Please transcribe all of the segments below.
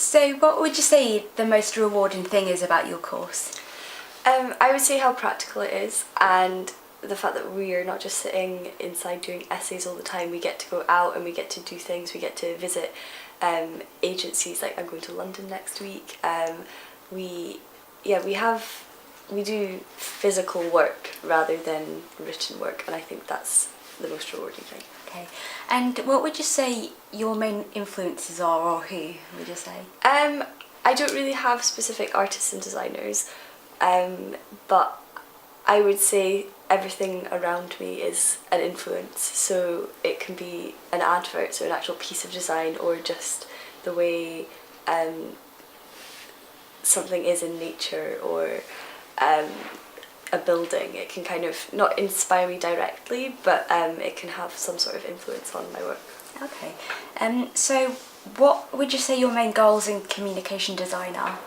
So what would you say the most rewarding thing is about your course? I would say how practical it is, and the fact that we are not just sitting inside doing essays all the time. We get to go out and we get to do things. We get to visit agencies. Like I'm going to London next week. We do physical work rather than written work, and I think that's the most rewarding thing. Okay, and what would you say your main influences are, or who would you say? I don't really have specific artists and designers, but I would say everything around me is an influence. So it can be an advert, so an actual piece of design, or just the way something is in nature, or a building. It can kind of not inspire me directly, but it can have some sort of influence on my work. Okay, so what would you say your main goals in communication design are?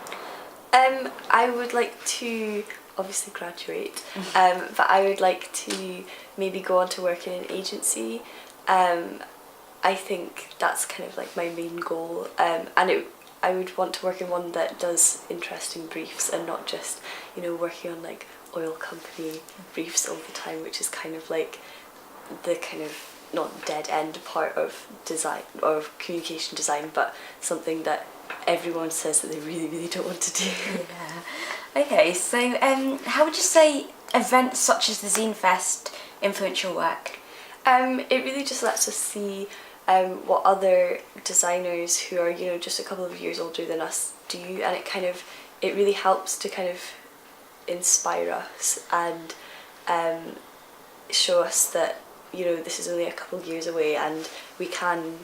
I would like to obviously graduate, but I would like to maybe go on to work in an agency. I think that's kind of like my main goal, and I would want to work in one that does interesting briefs, and not just, working on like oil company briefs all the time, which is kind of like the kind of not dead end part of design or communication design, but something that everyone says that they really, really don't want to do. Yeah. Okay, so how would you say events such as the Zine Fest influence your work? It really just lets us see what other designers who are, just a couple of years older than us do, and it really helps to kind of inspire us and show us that, this is only a couple of years away, and we can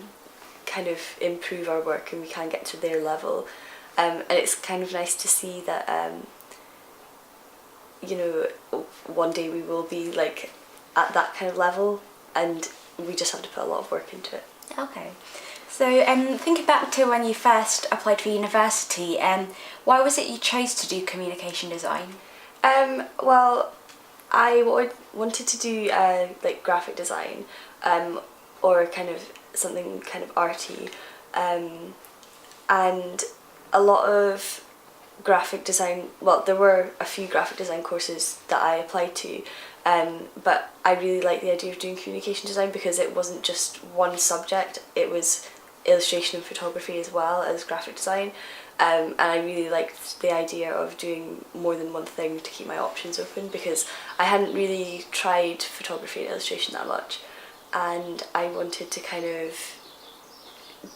kind of improve our work and we can get to their level. And it's kind of nice to see that, one day we will be like at that kind of level, and we just have to put a lot of work into it. Okay. So thinking back to when you first applied for university, why was it you chose to do communication design? Well, I wanted to do like graphic design, or kind of something kind of arty, and a lot of graphic design, well, there were a few graphic design courses that I applied to, but I really liked the idea of doing communication design because it wasn't just one subject, it was illustration and photography as well as graphic design, and I really liked the idea of doing more than one thing to keep my options open, because I hadn't really tried photography and illustration that much, and I wanted to kind of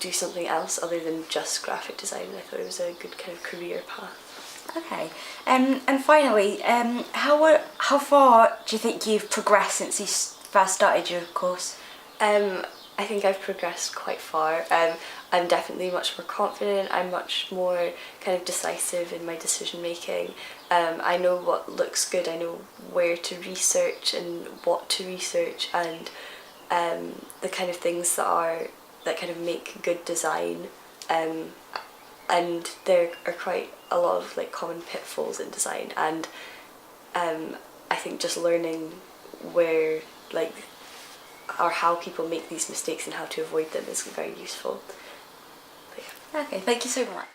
do something else other than just graphic design, and I thought it was a good kind of career path. Okay, and finally, how far do you think you've progressed since you first started your course? I think I've progressed quite far. I'm definitely much more confident, I'm much more kind of decisive in my decision making. I know what looks good, I know where to research and what to research, and the kind of things that kind of make good design, and there are quite a lot of like common pitfalls in design, and I think just learning where or how people make these mistakes and how to avoid them is very useful. But yeah. Okay, thank you so much.